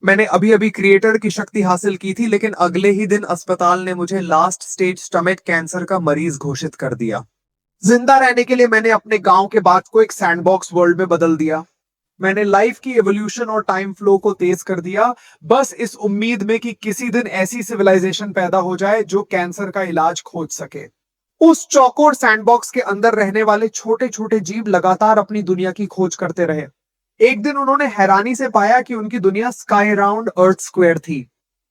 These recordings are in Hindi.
मैंने अभी अभी क्रिएटर की शक्ति हासिल की थी, लेकिन अगले ही दिन अस्पताल ने मुझे लास्ट स्टेज स्टमक कैंसर का मरीज घोषित कर दिया। जिंदा रहने के लिए मैंने अपने गांव के बाग को एक सैंडबॉक्स वर्ल्ड में बदल दिया। मैंने लाइफ की एवोल्यूशन और टाइम फ्लो को तेज कर दिया, बस इस उम्मीद में कि किसी दिन ऐसी सिविलाइजेशन पैदा हो जाए जो कैंसर का इलाज खोज सके। उस चौकोर सैंडबॉक्स के अंदर रहने वाले छोटे छोटे जीव लगातार अपनी दुनिया की खोज करते रहे। एक दिन उन्होंने हैरानी से पाया कि उनकी दुनिया स्काई राउंड अर्थ स्क्वायर थी।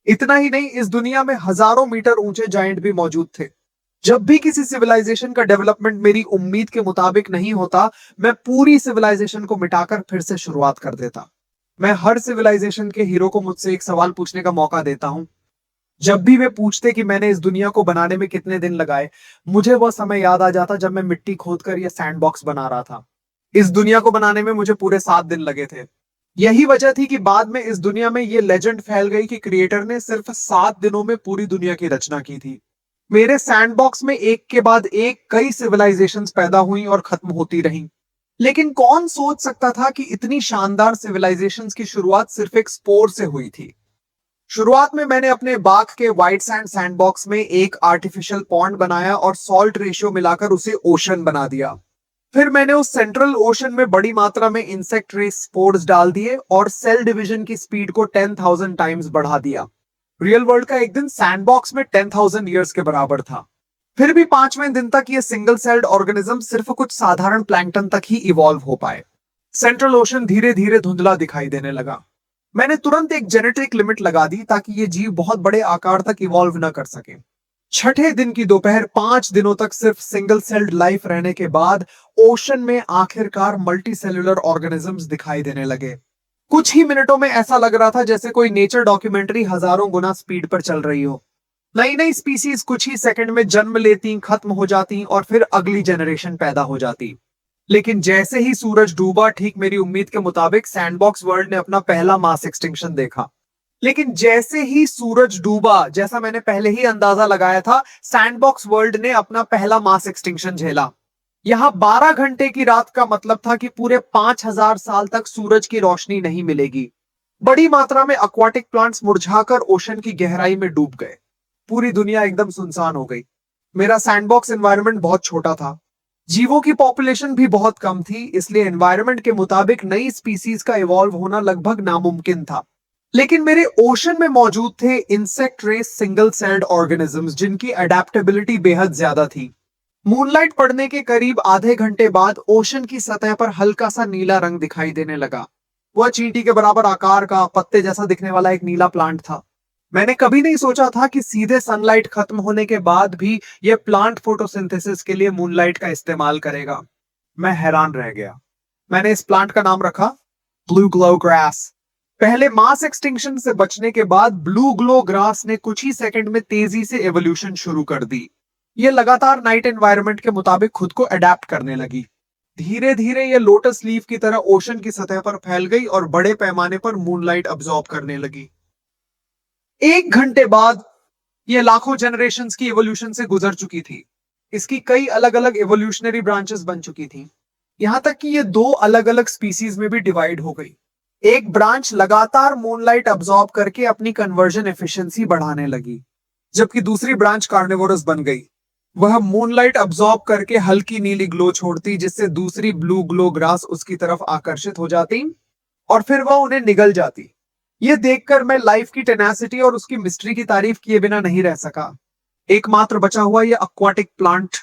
इतना ही नहीं, इस दुनिया में हजारों मीटर ऊंचे जायंट भी मौजूद थे। जब भी किसी सिविलाइजेशन का डेवलपमेंट मेरी उम्मीद के मुताबिक नहीं होता, मैं पूरी सिविलाइजेशन को मिटाकर फिर से शुरुआत कर देता। मैं हर सिविलाइजेशन के हीरो को मुझसे एक सवाल पूछने का मौका देता हूं। जब भी वे पूछते कि मैंने इस दुनिया को बनाने में कितने दिन लगाए, मुझे वह समय याद आ जाता जब मैं मिट्टी खोदकर यह सैंडबॉक्स बना रहा था। इस दुनिया को बनाने में मुझे पूरे 7 दिन लगे थे। यही वजह थी कि बाद में इस दुनिया में यह लेजेंड फैल गई कि क्रिएटर ने सिर्फ 7 दिनों में पूरी दुनिया की रचना की थी। मेरे सैंडबॉक्स में एक के बाद एक कई सिविलाइजेशंस पैदा हुई और खत्म होती रहीं। लेकिन कौन सोच सकता था कि इतनी शानदार सिविलाइजेशंस की शुरुआत सिर्फ एक स्पोर से हुई थी। शुरुआत में मैंने अपने बाग के व्हाइट सैंड सैंडबॉक्स में एक आर्टिफिशियल पॉन्ड बनाया और सॉल्ट रेशियो मिलाकर उसे ओशन बना दिया। फिर मैंने उस सेंट्रल ओशन में बड़ी मात्रा में इंसेक्ट रेस स्पोर्स डाल दिए और सेल डिवीजन की स्पीड को 10,000 टाइम्स बढ़ा दिया। रियल वर्ल्ड का एक दिन सैंडबॉक्स में 10,000 ईयर्स के बराबर था। फिर भी 5वें दिन तक ये सिंगल सेल्ड ऑर्गेनिज्म सिर्फ कुछ साधारण प्लैंकटन तक ही इवॉल्व हो पाए। सेंट्रल ओशन धीरे धीरे धुंधला दिखाई देने लगा। मैंने तुरंत एक जेनेटिक लिमिट लगा दी ताकि ये जीव बहुत बड़े आकार तक इवॉल्व न कर सके। छठे दिन की दोपहर 5 दिनों तक सिर्फ सिंगल सेल्ड लाइफ रहने के बाद ओशन में आखिरकार मल्टी सेल्यूलर ऑर्गेनिजम्स दिखाई देने लगे। कुछ ही मिनटों में ऐसा लग रहा था जैसे कोई नेचर डॉक्यूमेंट्री हजारों गुना स्पीड पर चल रही हो। नई नई स्पीसीज कुछ ही सेकंड में जन्म लेती, खत्म हो जाती और फिर अगली जनरेशन पैदा हो जाती। लेकिन जैसे ही सूरज डूबा, ठीक मेरी उम्मीद के मुताबिक सैंडबॉक्स वर्ल्ड ने अपना पहला मास एक्सटिंक्शन देखा। लेकिन जैसे ही सूरज डूबा, जैसा मैंने पहले ही अंदाजा लगाया था, सैंडबॉक्स वर्ल्ड ने अपना पहला मास एक्सटिंक्शन झेला। यहां 12 घंटे की रात का मतलब था कि पूरे 5,000 साल तक सूरज की रोशनी नहीं मिलेगी। बड़ी मात्रा में aquatic प्लांट्स मुरझाकर ओशन की गहराई में डूब गए। पूरी दुनिया एकदम सुनसान हो गई। मेरा सैंडबॉक्स एनवायरनमेंट बहुत छोटा था। जीवों की पॉपुलेशन भी बहुत कम थी, इसलिए एनवायरनमेंट के मुताबिक नई स्पीसीज का इवॉल्व होना लगभग नामुमकिन था। लेकिन मेरे ओशन में मौजूद थे insect race single celled organisms जिनकी अडेप्टेबिलिटी बेहद ज्यादा थी। मूनलाइट पड़ने के करीब आधे घंटे बाद ओशन की सतह पर हल्का सा नीला रंग दिखाई देने लगा। वह चींटी के बराबर आकार का पत्ते जैसा दिखने वाला एक नीला प्लांट था। मैंने कभी नहीं सोचा था कि सीधे सनलाइट खत्म होने के बाद भी यह प्लांट फोटोसिंथेसिस के लिए मूनलाइट का इस्तेमाल करेगा। मैं हैरान रह गया। मैंने इस प्लांट का नाम रखा ब्लू ग्लो ग्रास। पहले मास एक्सटिंक्शन से बचने के बाद ब्लू ग्लो ग्रास ने कुछ ही सेकंड में तेजी से एवोल्यूशन शुरू कर दी। यह लगातार नाइट एनवायरनमेंट के मुताबिक खुद को अडेप्ट करने लगी। धीरे धीरे यह लोटस लीफ की तरह ओशन की सतह पर फैल गई और बड़े पैमाने पर मूनलाइट अब्सॉर्ब करने लगी। 1 घंटे बाद यह लाखों जनरेशंस की एवोल्यूशन से गुजर चुकी थी। इसकी कई अलग अलग एवोल्यूशनरी ब्रांचेस बन चुकी थी, यहां तक कि ये 2 अलग अलग स्पीसीज में भी डिवाइड हो गई। एक ब्रांच लगातार मूनलाइट अब्सॉर्ब करके अपनी कन्वर्जन एफिशिएंसी बढ़ाने लगी, जबकि दूसरी ब्रांच कार्निवोरस बन गई। वह मूनलाइट अब्सॉर्ब करके हल्की नीली ग्लो छोड़ती, जिससे दूसरी ब्लू ग्लो ग्रास उसकी तरफ आकर्षित हो जाती और फिर वह उन्हें निगल जाती। यह देखकर मैं लाइफ की टेनासिटी और उसकी मिस्ट्री की तारीफ किए बिना नहीं रह सका। एकमात्र बचा हुआ यह अक्वाटिक प्लांट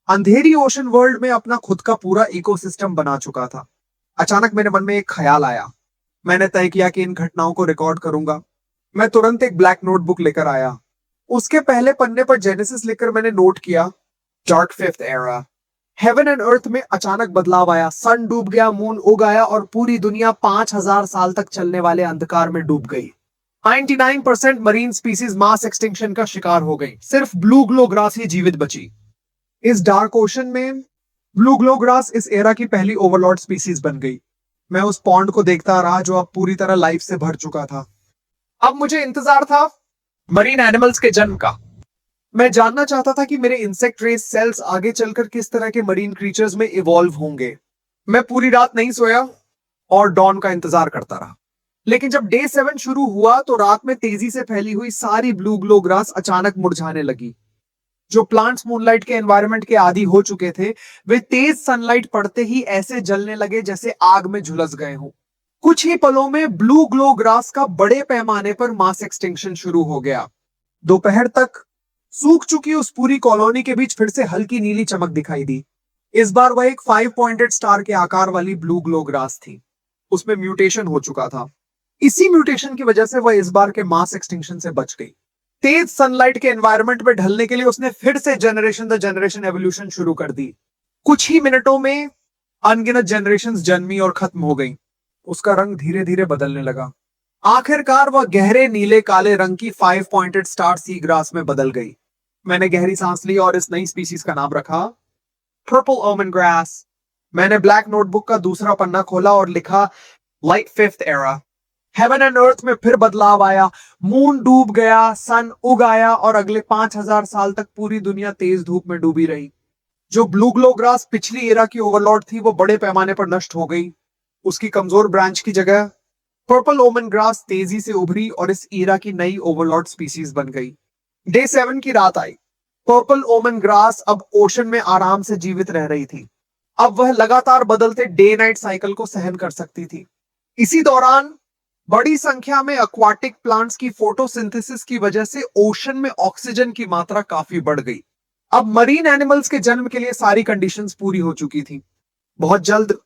अंधेरी ओशन वर्ल्ड में अपना खुद का पूरा इकोसिस्टम बना चुका था। अचानक मेरे मन में एक ख्याल आया। मैंने तय किया कि इन घटनाओं को रिकॉर्ड करूंगा। मैं तुरंत एक ब्लैक नोटबुक लेकर आया। उसके पहले पन्ने पर जेनेसिस लिखकर मैंने नोट किया, dark fifth era. Heaven and earth में अचानक बदलाव आया। सन डूब गया, मून उग आया और पूरी दुनिया 5,000 साल तक चलने वाले अंधकार में डूब गई। 99% मरीन स्पीसीज मास एक्सटिंक्शन का शिकार हो गई। सिर्फ ब्लू ग्लो ग्रास ही जीवित बची। इस डार्क ओशन में ब्लू ग्लो ग्रास इस एरा की पहली ओवरलॉर्ड स्पीसीज बन गई। मैं उस पॉन्ड को देखता रहा जो अब पूरी तरह लाइफ से भर चुका था। अब मुझे इंतजार था मरीन एनिमल्स के जन्म का। मैं जानना चाहता था कि मेरे इंसेक्ट रेस सेल्स आगे चलकर किस तरह के मरीन क्रीचर्स में इवॉल्व होंगे। मैं पूरी रात नहीं सोया और डॉन का इंतजार करता रहा। लेकिन जब डे 7 शुरू हुआ तो रात में तेजी से फैली हुई सारी ब्लू ग्लो ग्रास अचानक मुरझाने लगी। जो प्लांट्स मूनलाइट के एनवायरनमेंट के आदी हो चुके थे, वे तेज सनलाइट पड़ते ही ऐसे जलने लगे जैसे आग में झुलस गए हों। कुछ ही पलों में ब्लू ग्लो ग्रास का बड़े पैमाने पर मास एक्सटिंक्शन शुरू हो गया। दोपहर तक सूख चुकी उस पूरी कॉलोनी के बीच फिर से हल्की नीली चमक दिखाई दी। इस बार वह एक 5 पॉइंटेड स्टार के आकार वाली ब्लू ग्लो ग्रास थी। उसमें म्यूटेशन हो चुका था। इसी म्यूटेशन की वजह से वह इस बार के मास एक्सटिंक्शन से बच गई। तेज सनलाइट के एनवायरनमेंट में ढलने के लिए उसने फिर से जनरेशन द जनरेशन एवोल्यूशन शुरू कर दी। कुछ ही मिनटों में अनगिनत जनरेशंस जन्मी और खत्म हो गई। उसका रंग धीरे धीरे बदलने लगा। आखिरकार वह गहरे नीले काले रंग की 5 पॉइंटेड स्टार सी ग्रास में बदल गई। मैंने गहरी सांस ली और इस नई स्पीसीज का नाम रखा पर्पल ओमन ग्रास। मैंने ब्लैक नोटबुक का दूसरा पन्ना खोला और लिखा light fifth era. Heaven and earth में फिर बदलाव आया। मून डूब गया, सन उग आया और अगले 5000 साल तक पूरी दुनिया तेज धूप में डूबी रही। जो ब्लू ग्लो ग्रास पिछली एरा की ओवरलॉर्ड थी, वो बड़े पैमाने पर नष्ट हो गई। उसकी कमजोर ब्रांच की जगह पर्पल ओमन ग्रास तेजी से उभरी और इस एरा की नई ओवरलॉर्ड स्पीसीज बन गई। डे 7 की रात आई। पर्पल ओमन ग्रास अब ओशन में आराम से जीवित रह रही थी। अब वह लगातार बदलते डे नाइट साइकिल को सहन कर सकती थी। इसी दौरान बड़ी संख्या में एक्वाटिक प्लांट्स की फोटोसिंथेसिस की वजह से ओशन में ऑक्सीजन की मात्रा काफी बढ़ गई। अब मरीन एनिमल्स के जन्म के लिए सारी कंडीशंस पूरी हो चुकी थी। बहुत जल्द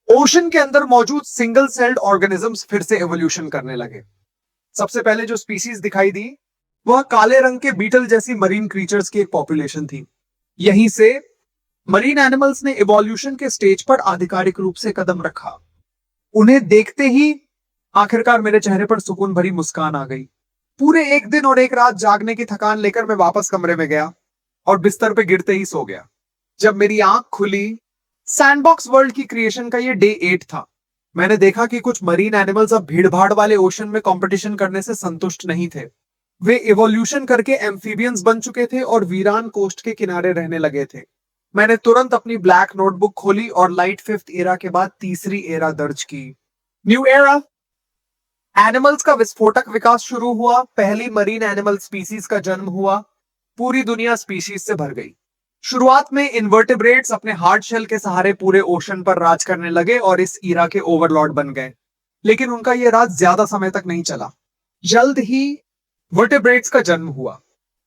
ओशन के अंदर मौजूद सिंगल सेल्ड ऑर्गेनिजम्स फिर से एवोल्यूशन करने लगे। सबसे पहले जो स्पीसीज दिखाई दी वह काले रंग के बीटल जैसी मरीन क्रीचर्स की एक पॉपुलेशन थी। यहीं से मरीन एनिमल्स ने इवोल्यूशन के स्टेज पर आधिकारिक रूप से कदम रखा। उन्हें देखते ही आखिरकार मेरे चेहरे पर सुकून भरी मुस्कान आ गई। पूरे एक दिन और एक रात जागने की थकान लेकर मैं वापस कमरे में गया और बिस्तर पे गिरते ही सो गया। जब मेरी आंख खुली, सैंडबॉक्स वर्ल्ड की क्रिएशन का ये डे 8 था। मैंने देखा कि कुछ मरीन एनिमल्स अब भीड़भाड़ वाले ओशन में कंपटीशन करने से संतुष्ट नहीं थे। वे इवोल्यूशन करके एम्फीबियंस बन चुके थे और वीरान कोस्ट के किनारे रहने लगे थे। मैंने तुरंत अपनी ब्लैक नोटबुक खोली और लाइट फिफ्थ एरा के बाद तीसरी एरा दर्ज की। New era. एनिमल्स का विस्फोटक विकास शुरू हुआ। पहली मरीन एनिमल स्पीसीज का जन्म हुआ। पूरी दुनिया स्पीसीज से भर गई। शुरुआत में इन्वर्टेब्रेट्स अपने हार्ड शेल के सहारे पूरे ओशन पर राज करने लगे और इस ईरा के ओवरलॉर्ड बन गए। लेकिन उनका यह राज ज्यादा समय तक नहीं चला। जल्द ही वर्टेब्रेट्स का जन्म हुआ।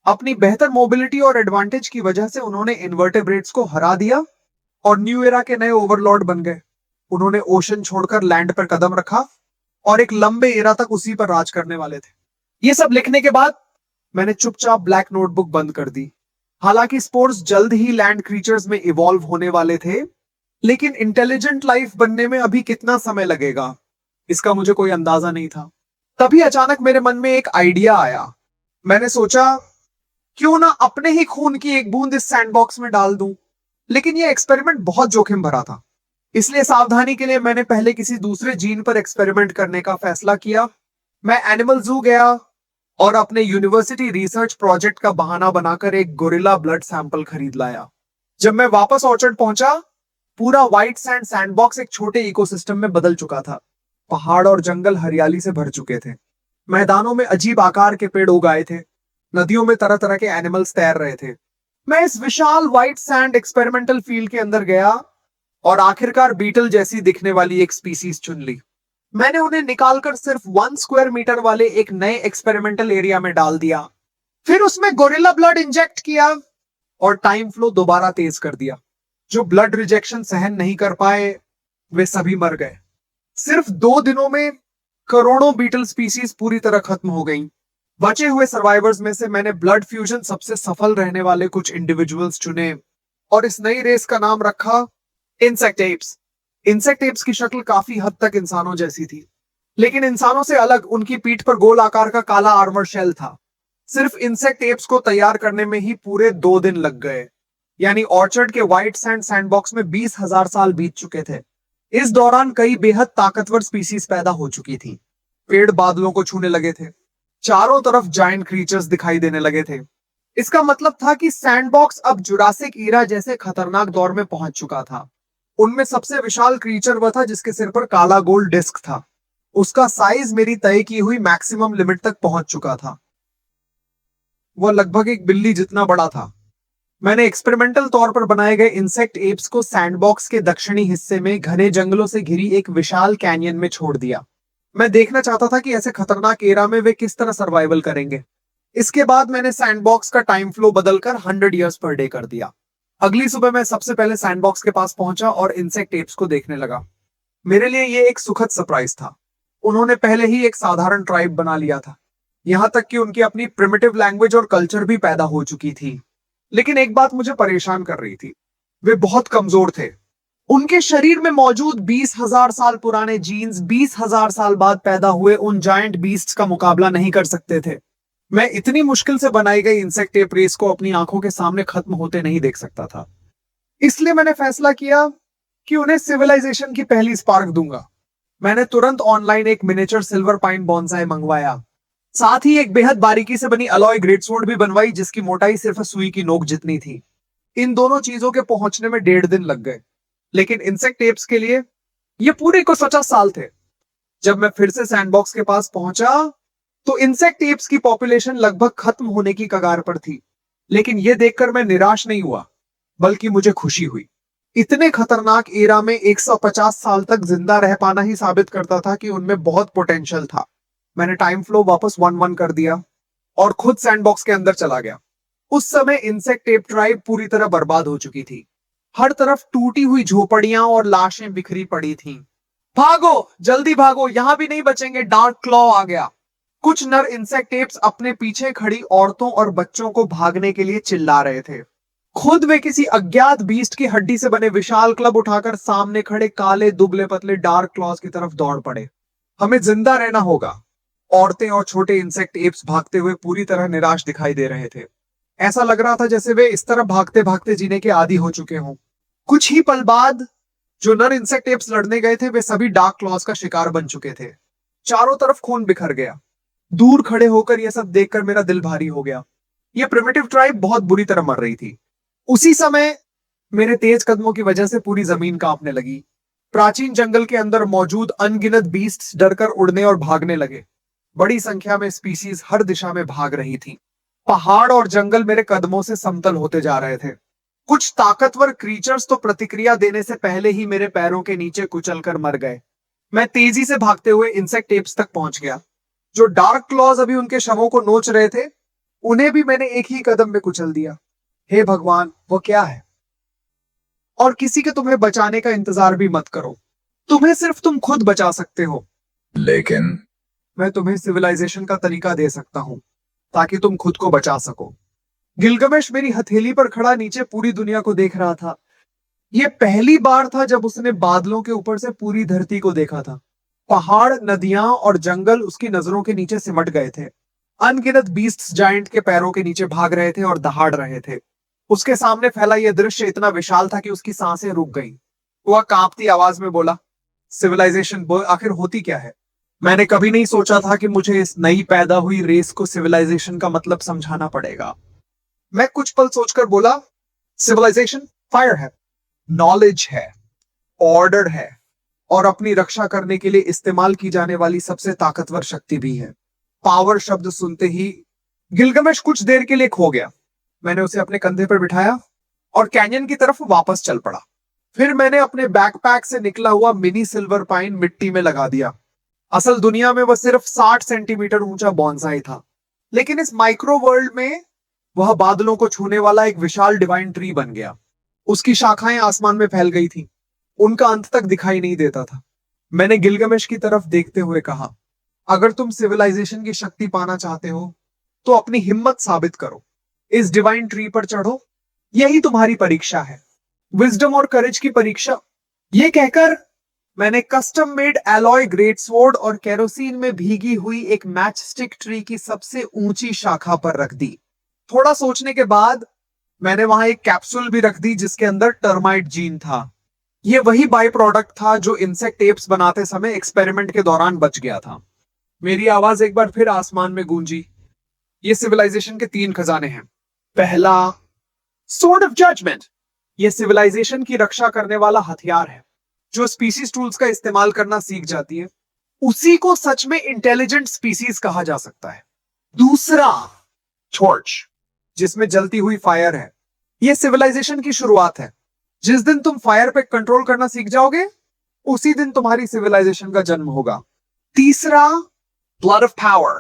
अपनी बेहतर मोबिलिटी और एडवांटेज की वजह से उन्होंने इन्वर्टेब्रेट्स को हरा दिया और न्यू एरा के नए ओवरलॉर्ड बन गए। उन्होंने ओशन छोड़कर लैंड पर कदम रखा और एक लंबे एरा तक उसी पर राज करने वाले थे। ये सब लिखने के बाद मैंने चुपचाप ब्लैक नोटबुक बंद कर दी। हालांकि स्पोर्स जल्द ही लैंड क्रीचर्स में इवॉल्व होने वाले थे, लेकिन इंटेलिजेंट लाइफ बनने में अभी कितना समय लगेगा, इसका मुझे कोई अंदाजा नहीं था। तभी अचानक मेरे मन में एक आइडिया आया। मैंने सोचा क्यों ना अपने ही खून की एक बूंद इस सैंडबॉक्स में डाल दूं। लेकिन यह एक्सपेरिमेंट बहुत जोखिम भरा था, इसलिए सावधानी के लिए मैंने पहले किसी दूसरे जीन पर एक्सपेरिमेंट करने का फैसला किया। मैं एनिमल जू गया और अपने यूनिवर्सिटी रिसर्च प्रोजेक्ट का बहाना बनाकर एक गोरिल्ला ब्लड सैंपल खरीद लाया। जब मैं वापस ऑर्चर्ड पहुंचा, पूरा व्हाइट सैंड सैंडबॉक्स एक छोटे इकोसिस्टम में बदल चुका था। पहाड़ और जंगल हरियाली से भर चुके थे। मैदानों में अजीब आकार के पेड़ उगाए थे। नदियों में तरह तरह के एनिमल्स तैर रहे थे। मैं इस विशाल व्हाइट सैंड एक्सपेरिमेंटल फील्ड के अंदर गया और आखिरकार बीटल जैसी दिखने वाली एक स्पीसीज चुन ली। मैंने उन्हें निकालकर सिर्फ 1 स्क्वायर मीटर वाले एक नए एक्सपेरिमेंटल एरिया में डाल दिया। फिर उसमें गोरिल्ला ब्लड इंजेक्ट किया और टाइम फ्लो दोबारा तेज कर दिया। जो ब्लड रिजेक्शन सहन नहीं कर पाए, वे सभी मर गए। सिर्फ 2 दिनों में करोड़ों बीटल स्पीसीज पूरी तरह खत्म हो गई। बचे हुए सर्वाइवर्स में से मैंने ब्लड फ्यूजन सबसे सफल रहने वाले कुछ इंडिविजुअल्स चुने और इस नई रेस का नाम रखा इंसेक्ट एप्स। इंसेक्ट एप्स की शक्ल काफी हद तक इंसानों जैसी थी, लेकिन इंसानों से अलग उनकी पीठ पर गोल आकार का काला आर्मर शेल था। सिर्फ इंसेक्ट एप्स को तैयार करने में ही पूरे 2 दिन लग गए। यानी ऑर्चर्ड के व्हाइट सैंड सैंडबॉक्स में 20,000 साल बीत चुके थे। इस दौरान कई बेहद ताकतवर स्पीसीज पैदा हो चुकी थी। पेड़ बादलों को छूने लगे थे। चारों तरफ जायंट क्रीचर्स दिखाई देने लगे थे। इसका मतलब था कि सैंडबॉक्स अब जुरासिक ईरा जैसे खतरनाक दौर में पहुंच चुका था। उनमें सबसे विशाल क्रीचर वह था जिसके सिर पर काला गोल डिस्क था। उसका साइज मेरी तय की हुई मैक्सिमम लिमिट तक पहुंच चुका था। वह लगभग एक बिल्ली जितना बड़ा था। मैंने एक्सपेरिमेंटल तौर पर बनाए गए इंसेक्ट एप्स को सैंडबॉक्स के दक्षिणी हिस्से में घने जंगलों से घिरी एक विशाल कैनियन में छोड़ दिया। मैं देखना चाहता था कि ऐसे खतरनाक एरा में वे किस तरह सर्वाइवल करेंगे। इसके बाद मैंने सैंडबॉक्स का टाइम फ्लो बदलकर 100 years पर डे कर दिया। अगली सुबह मैं सबसे पहले सैंडबॉक्स के पास पहुंचा और इंसेक्ट एप्स को देखने लगा। मेरे लिए यह एक सुखद सरप्राइज था। उन्होंने पहले ही एक साधारण ट्राइब बना लिया था। यहां तक कि उनकी अपनी प्रिमिटिव लैंग्वेज और कल्चर भी पैदा हो चुकी थी। लेकिन एक बात मुझे परेशान कर रही थी। वे बहुत कमजोर थे। उनके शरीर में मौजूद 20,000 साल पुराने जीन्स 20,000 साल बाद पैदा हुए उन जायंट बीस्ट्स का मुकाबला नहीं कर सकते थे। मैं इतनी मुश्किल से बनाई गई इंसेक्ट एप रेस को अपनी आंखों के सामने खत्म होते नहीं देख सकता था। इसलिए मैंने फैसला किया कि उन्हें सिविलाइजेशन की पहली स्पार्क दूंगा। मैंने तुरंत ऑनलाइन एक मिनिएचर सिल्वर पाइन बॉन्साई मंगवाया। साथ ही एक बेहद बारीकी से बनी अलॉय ग्रेट स्वॉर्ड भी बनवाई जिसकी मोटाई सिर्फ सुई की नोक जितनी थी। इन दोनों चीजों के पहुंचने में 1.5 दिन लग गए। लेकिन इंसेक्ट टेप्स के लिए ये पूरे को 50 साल थे। जब मैं फिर से सैंडबॉक्स के पास पहुंचा तो इंसेक्ट टेप्स की पॉपुलेशन लगभग खत्म होने की कगार पर थी। लेकिन यह देखकर मैं निराश नहीं हुआ, बल्कि मुझे खुशी हुई। इतने खतरनाक एरा में 150 साल तक जिंदा रह पाना ही साबित करता था कि उनमें बहुत पोटेंशियल था। मैंने टाइम फ्लो वापस 1-1 कर दिया और खुद सैंडबॉक्स के अंदर चला गया। उस समय इंसेक्ट टेप ट्राइब पूरी तरह बर्बाद हो चुकी थी। हर तरफ टूटी हुई झोपड़ियां और लाशें बिखरी पड़ी थीं। भागो, जल्दी भागो, यहां भी नहीं बचेंगे, डार्क क्लॉ आ गया। कुछ नर इंसेक्ट टेप्स अपने पीछे खड़ी औरतों और बच्चों को भागने के लिए चिल्ला रहे थे। खुद वे किसी अज्ञात बीस्ट की हड्डी से बने विशाल क्लब उठाकर सामने खड़े काले दुबले पतले डार्क क्लॉज की तरफ दौड़ पड़े। हमें जिंदा रहना होगा। औरतें और छोटे इंसेक्ट एप्स भागते हुए पूरी तरह निराश दिखाई दे रहे थे। ऐसा लग रहा था जैसे वे इस तरह भागते भागते जीने के आदी हो चुके हों। कुछ ही पल बाद जो नर इंसेक्ट एप्स लड़ने गए थे वे सभी डार्क क्लॉज का शिकार बन चुके थे। चारों तरफ खून बिखर गया। दूर खड़े होकर यह सब देखकर मेरा दिल भारी हो गया। यह प्रिमिटिव ट्राइब बहुत बुरी तरह मर रही थी। उसी समय मेरे तेज कदमों की वजह से पूरी जमीन कांपने लगी। प्राचीन जंगल के अंदर मौजूद अनगिनत बीस्ट्स डरकर उड़ने और भागने लगे। बड़ी संख्या में स्पीसीज हर दिशा में भाग रही थी। पहाड़ और जंगल मेरे कदमों से समतल होते जा रहे थे। कुछ ताकतवर क्रीचर्स तो प्रतिक्रिया देने से पहले ही मेरे पैरों के नीचे कुचलकर मर गए। मैं तेजी से भागते हुए इंसेक्ट टेप्स तक पहुंच गया। जो डार्क क्लॉज अभी उनके शवों को नोच रहे थे उन्हें भी मैंने एक ही कदम में कुचल दिया। हे भगवान, वो क्या है? और किसी के तुम्हें बचाने का इंतजार भी मत करो। तुम्हें सिर्फ तुम खुद बचा सकते हो। लेकिन मैं तुम्हें सिविलाइजेशन का तरीका दे सकता हूं ताकि तुम खुद को बचा सको। गिलगमेश मेरी हथेली पर खड़ा नीचे पूरी दुनिया को देख रहा था। यह पहली बार था जब उसने बादलों के ऊपर से पूरी धरती को देखा था। पहाड़, नदियां और जंगल उसकी नजरों के नीचे सिमट गए थे। अनगिनत बीस्ट्स जायंट के पैरों के नीचे भाग रहे थे और दहाड़ रहे थे। उसके सामने फैला यह दृश्य इतना विशाल था कि उसकी सांसें रुक गईं। वह कांपती आवाज में बोला, सिविलाइजेशन आखिर होती क्या है? मैंने कभी नहीं सोचा था कि मुझे इस नई पैदा हुई रेस को सिविलाइजेशन का मतलब समझाना पड़ेगा। मैं कुछ पल सोचकर बोला, सिविलाइजेशन फायर है, नॉलेज है, ऑर्डर है और अपनी रक्षा करने के लिए इस्तेमाल की जाने वाली सबसे ताकतवर शक्ति भी है। पावर शब्द सुनते ही गिलगमेश कुछ देर के लिए खो गया। मैंने उसे अपने कंधे पर बिठाया और कैनियन की तरफ वापस चल पड़ा। फिर मैंने अपने बैकपैक से निकला हुआ मिनी सिल्वर पाइन मिट्टी में लगा दिया। असल दुनिया में वह सिर्फ 60 सेंटीमीटर ऊंचा बॉन्साई था, लेकिन इस माइक्रो वर्ल्ड में वह बादलों को छूने वाला एक विशाल डिवाइन ट्री बन गया। उसकी शाखाएं आसमान में फैल गई थी। उनका अंत तक दिखाई नहीं देता था। मैंने गिलगमेश की तरफ देखते हुए कहा, अगर तुम सिविलाइजेशन की शक्ति पाना चाहते हो तो अपनी हिम्मत साबित करो। इस डिवाइन ट्री पर चढ़ो। यही तुम्हारी परीक्षा है, विजडम और करेज की परीक्षा। यह कहकर मैंने custom made alloy great sword और केरोसिन में भीगी हुई एक मैच स्टिक ट्री की सबसे ऊंची शाखा पर रख दी। थोड़ा सोचने के बाद मैंने वहां एक कैप्सूल भी रख दी जिसके अंदर टर्माइट जीन था। यह वही बाई प्रोडक्ट था जो इंसेक्ट टेप्स बनाते समय एक्सपेरिमेंट के दौरान बच गया था। मेरी आवाज एक बार फिर आसमान में गूंजी। ये सिविलाइजेशन के 3 खजाने हैं। पहला, स्वॉर्ड ऑफ जजमेंट। यह सिविलाइजेशन की रक्षा करने वाला हथियार है जो स्पीसीज टूल्स का इस्तेमाल करना सीख जाती है। उसी को सच में इंटेलिजेंट स्पीसीज कहा जा सकता है। दूसरा, टॉर्च, जिसमें जलती हुई फायर है, यह सिविलाइजेशन की शुरुआत है। जिस दिन तुम फायर पे कंट्रोल करना सीख जाओगे, उसी दिन तुम्हारी सिविलाइजेशन का जन्म होगा। तीसरा, ब्लड ऑफ पावर,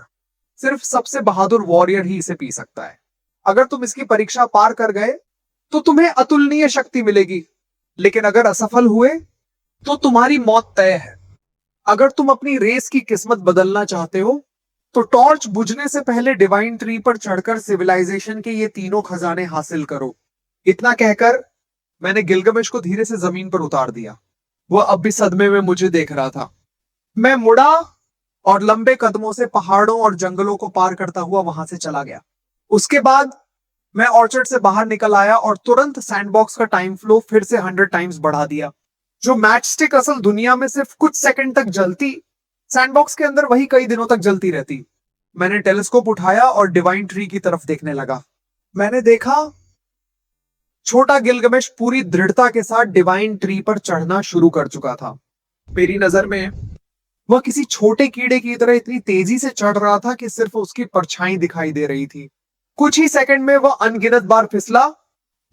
सिर्फ सबसे बहादुर वॉरियर ही इसे पी सकता है। अगर तुम इसकी परीक्षा पार कर गए तो तुम्हें अतुलनीय शक्ति मिलेगी, लेकिन अगर असफल हुए तो तुम्हारी मौत तय है। अगर तुम अपनी रेस की किस्मत बदलना चाहते हो तो टॉर्च बुझने से पहले डिवाइन ट्री पर चढ़कर सिविलाइजेशन के ये तीनों खजाने हासिल करो। इतना कहकर मैंने गिलगमेश को धीरे से जमीन पर उतार दिया। वह अब भी सदमे में मुझे देख रहा था। मैं मुड़ा और लंबे कदमों से पहाड़ों और जंगलों को पार करता हुआ वहां से चला गया। उसके बाद मैं ऑर्चर्ड से बाहर निकल आया और तुरंत सैंडबॉक्स का टाइम फ्लो फिर से 100 टाइम्स बढ़ा दिया। जो मैच स्टिक असल दुनिया में सिर्फ कुछ सेकंड तक जलती, सैंडबॉक्स के अंदर वही कई दिनों तक जलती रहती। मैंने टेलीस्कोप उठाया और डिवाइन ट्री की तरफ देखने लगा। मैंने देखा छोटा गिलगमेश पूरी दृढ़ता के साथ डिवाइन ट्री पर चढ़ना शुरू कर चुका था। मेरी नजर में वह किसी छोटे कीड़े की तरह इतनी तेजी से चढ़ रहा था कि सिर्फ उसकी परछाई दिखाई दे रही थी। कुछ ही सेकंड में वह अनगिनत बार फिसला,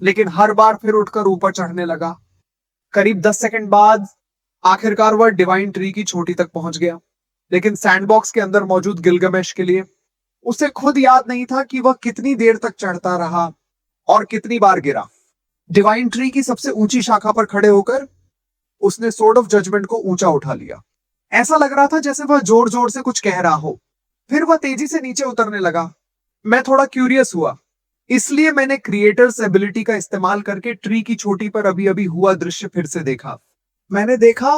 लेकिन हर बार फिर उठकर ऊपर चढ़ने लगा। करीब 10 सेकंड बाद आखिरकार वह डिवाइन ट्री की चोटी तक पहुंच गया, लेकिन सैंडबॉक्स के अंदर मौजूद गिलगमेश के लिए उसे खुद याद नहीं था कि वह कितनी देर तक चढ़ता रहा और कितनी बार गिरा। डिवाइन ट्री की सबसे ऊंची शाखा पर खड़े होकर उसने सोर्ड ऑफ जजमेंट को ऊंचा उठा लिया। ऐसा लग रहा था जैसे वह जोर जोर से कुछ कह रहा हो। फिर वह तेजी से नीचे उतरने लगा। मैं थोड़ा क्यूरियस हुआ, इसलिए मैंने क्रिएटर्स एबिलिटी का इस्तेमाल करके ट्री की चोटी पर अभी अभी हुआ दृश्य फिर से देखा। मैंने देखा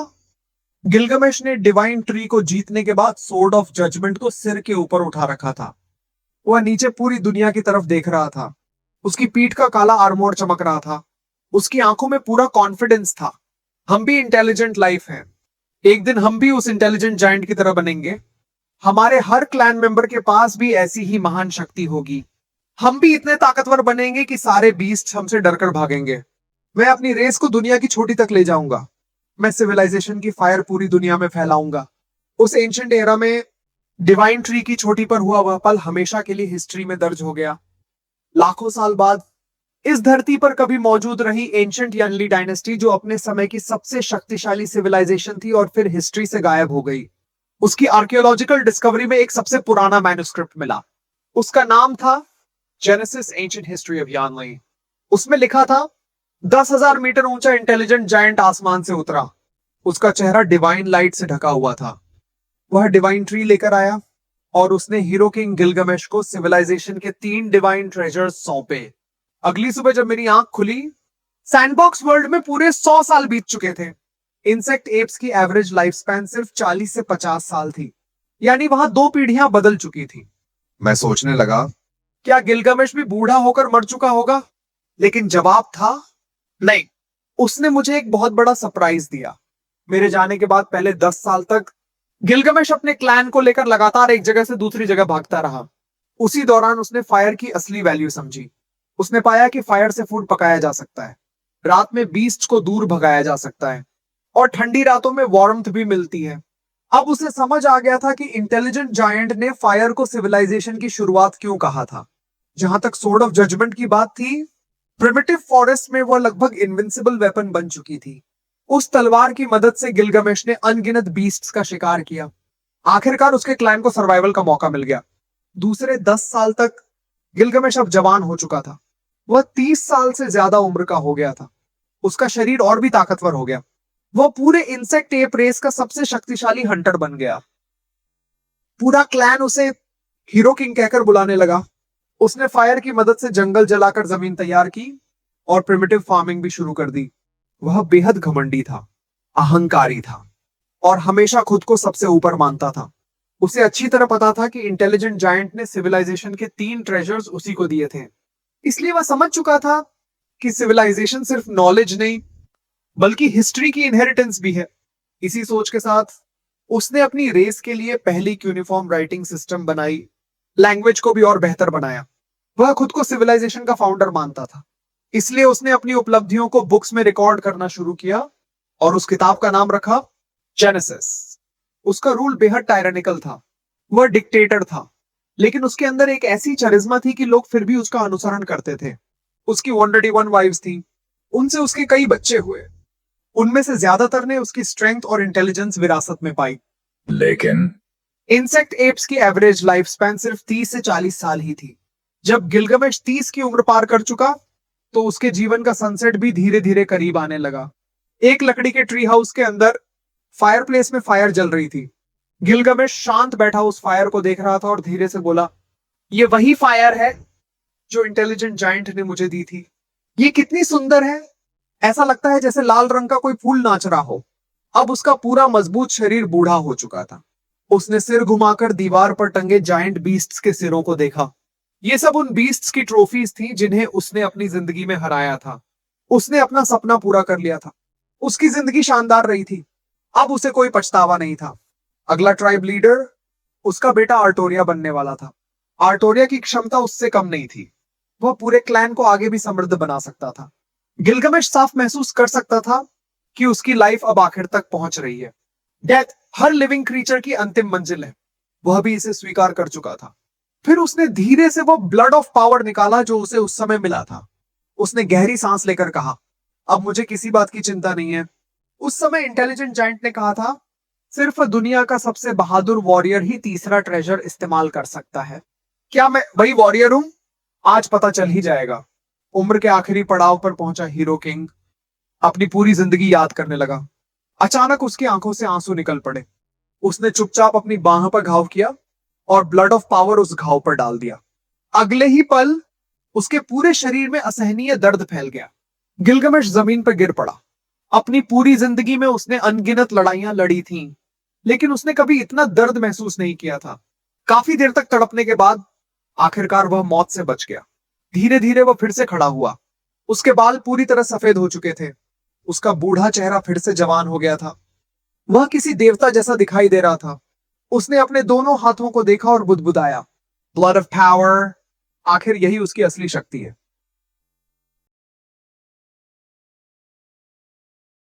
गिलगमेश ने डिवाइन ट्री को जीतने के बाद सोर्ड ऑफ जजमेंट को सिर के ऊपर उठा रखा था। वह नीचे पूरी दुनिया की तरफ देख रहा था। उसकी पीठ का काला आर्मोर चमक रहा था। उसकी आंखों में पूरा कॉन्फिडेंस था। हम भी इंटेलिजेंट लाइफ हैं। एक दिन हम भी उस इंटेलिजेंट जायंट की तरह बनेंगे। हमारे हर क्लैन मेंबर के पास भी ऐसी ही महान शक्ति होगी। हम भी इतने ताकतवर बनेंगे कि सारे बीस्ट हमसे डरकर भागेंगे। मैं अपनी रेस को दुनिया की छोटी तक ले जाऊंगा। मैं सिविलाइजेशन की फायर पूरी दुनिया में फैलाऊंगा। उस एंशिएंट एरा में डिवाइन ट्री की चोटी पर हुआ वह पल हमेशा के लिए हिस्ट्री में दर्ज हो गया। लाखों साल बाद इस धरती पर कभी मौजूद रही एंशिएंट यनली डायनेस्टी, जो अपने समय की सबसे शक्तिशाली सिविलाइजेशन थी और फिर हिस्ट्री से गायब हो गई। उसकी आर्कियोलॉजिकल डिस्कवरी में एक सबसे पुराना मैन्युस्क्रिप्ट मिला। उसका नाम था genesis ancient history of Yanli. उसमें लिखा था 10,000 मीटर ऊंचा इंटेलिजेंट जायंट आसमान से उतरा। उसका चेहरा डिवाइन लाइट से ढका हुआ था। वह डिवाइन ट्री लेकर आया और उसने हीरो किंग गिलगमेश को सिविलाइजेशन के 3 डिवाइन ट्रेजर्स सौंपे। अगली सुबह जब मेरी आंख खुली, सैंडबॉक्स वर्ल्ड में पूरे 100 साल बीत चुके थे। इंसेक्ट एप्स की एवरेज लाइफ स्पैन सिर्फ 40 से 50 साल थी, यानी वहां 2 पीढ़ियां बदल चुकी थी। मैं सोचने लगा, क्या गिलगमेश भी बूढ़ा होकर मर चुका होगा? लेकिन जवाब था नहीं। उसने मुझे एक बहुत बड़ा सरप्राइज दिया। मेरे जाने के बाद पहले 10 साल तक गिलगमेश अपने क्लैन को लेकर लगातार एक जगह से दूसरी जगह भागता रहा। उसी दौरान उसने फायर की असली वैल्यू समझी। उसने पाया कि फायर से फूड पकाया जा सकता है, रात में बीस्ट को दूर भगाया जा सकता है और ठंडी रातों में वार्मथ भी मिलती है। अब उसे समझ आ गया था कि इंटेलिजेंट जायंट ने फायर को सिविलाइजेशन की शुरुआत क्यों कहा था। जहां तक सोर्ड ऑफ जजमेंट की बात थी, प्रिमिटिव फॉरेस्ट में वह लगभग इनविंसिबल वेपन बन चुकी थी। उस तलवार की मदद से गिलगमेश ने अनगिनत बीस्ट्स का शिकार किया। आखिरकार उसके क्लैन को सर्वाइवल का मौका मिल गया। दूसरे 10 साल तक गिलगमेश अब जवान हो चुका था। वह 30 साल से ज्यादा उम्र का हो गया था। उसका शरीर और भी ताकतवर हो गया। वह पूरे इंसेक्ट एप रेस का सबसे शक्तिशाली हंटर बन गया। पूरा क्लैन उसे हीरो किंग कहकर बुलाने लगा। उसने फायर की मदद से जंगल जलाकर जमीन तैयार की और प्रिमिटिव फार्मिंग भी शुरू कर दी। वह बेहद घमंडी था, अहंकारी था और हमेशा खुद को सबसे ऊपर मानता था। उसे अच्छी तरह पता था कि इंटेलिजेंट जायंट ने सिविलाइजेशन के 3 ट्रेजर्स उसी को दिए थे। इसलिए वह समझ चुका था कि सिविलाइजेशन सिर्फ नॉलेज नहीं बल्कि हिस्ट्री की इनहेरिटेंस भी है। इसी सोच के साथ उसने अपनी रेस के लिए पहली यूनिफॉर्म राइटिंग सिस्टम बनाई, लैंग्वेज को भी और बेहतर बनाया। वह खुद को सिविलाइजेशन का फाउंडर मानता था, इसलिए उसने अपनी उपलब्धियों को बुक्स में रिकॉर्ड करना शुरू किया और उस किताब का नाम रखा जेनेसिस। उसका रूल बेहद टायरानिकल था। वह डिक्टेटर था, लेकिन उसके अंदर एक ऐसी चरिज्मा थी कि लोग फिर भी उसका अनुसरण करते थे। उसकी 121 वाइव्स थी, उनसे उसके कई बच्चे हुए। उनमें से ज्यादातर ने उसकी स्ट्रेंथ और इंटेलिजेंस विरासत में पाई। लेकिन इंसेक्ट एप्स की एवरेज लाइफ स्पैन सिर्फ 30 से 40 साल ही थी। जब गिलगमेश 30 की उम्र पार कर चुका, तो उसके जीवन का सनसेट भी धीरे धीरे करीब आने लगा। एक लकड़ी के ट्री हाउस के अंदर फायरप्लेस में फायर जल रही थी। गिलगमेश शांत बैठा उस फायर को देख रहा था और धीरे से बोला, ये वही फायर है जो इंटेलिजेंट जायंट ने मुझे दी थी। ये कितनी सुंदर है, ऐसा लगता है जैसे लाल रंग का कोई फूल नाच रहा हो। अब उसका पूरा मजबूत शरीर बूढ़ा हो चुका था। उसने सिर घुमाकर दीवार पर टंगे जायंट बीस्ट्स के सिरों को देखा। ये सब उन बीस्ट्स की ट्रॉफीज थी जिन्हें उसने अपनी जिंदगी में हराया था। उसने अपना सपना पूरा कर लिया था। उसकी जिंदगी शानदार रही थी। अब उसे कोई पछतावा नहीं था। अगला ट्राइब लीडर उसका बेटा आर्टोरिया बनने वाला था। आर्टोरिया की क्षमता उससे कम नहीं थी। वह पूरे क्लैन को आगे भी समृद्ध बना सकता था। गिलगमेश साफ महसूस कर सकता था कि उसकी लाइफ अब आखिर तक पहुंच रही है। डेथ हर लिविंग क्रीचर की अंतिम मंजिल है। वह भी इसे स्वीकार कर चुका था। फिर उसने धीरे से वो ब्लड ऑफ पावर निकाला जो उसे उस समय मिला था। उसने गहरी सांस लेकर कहा, अब मुझे किसी बात की चिंता नहीं है। उस समय इंटेलिजेंट जायंट ने कहा था, सिर्फ दुनिया का सबसे बहादुर वॉरियर ही तीसरा ट्रेजर इस्तेमाल कर सकता है। क्या मैं वही वॉरियर हूं? आज पता चल ही जाएगा। उम्र के आखिरी पड़ाव पर पहुंचा हीरो किंग अपनी पूरी जिंदगी याद करने लगा। अचानक उसकी आंखों से आंसू निकल पड़े। उसने चुपचाप अपनी बाह पर घाव किया और ब्लड ऑफ पावर उस घाव पर डाल दिया। अगले ही पल उसके पूरे शरीर में असहनीय दर्द फैल गया। गिलगमेश जमीन पर गिर पड़ा। अपनी पूरी जिंदगी में उसने अनगिनत लड़ाइयां लड़ी थीं, लेकिन उसने कभी इतना दर्द महसूस नहीं किया था। काफी देर तक तड़पने के बाद आखिरकार वह मौत से बच गया। धीरे धीरे वह फिर से खड़ा हुआ। उसके बाल पूरी तरह सफेद हो चुके थे। उसका बूढ़ा चेहरा फिर से जवान हो गया था। वह किसी देवता जैसा दिखाई दे रहा था। उसने अपने दोनों हाथों को देखा और बुदबुदाया, ब्लड ऑफ पावर। आखिर यही उसकी असली शक्ति है।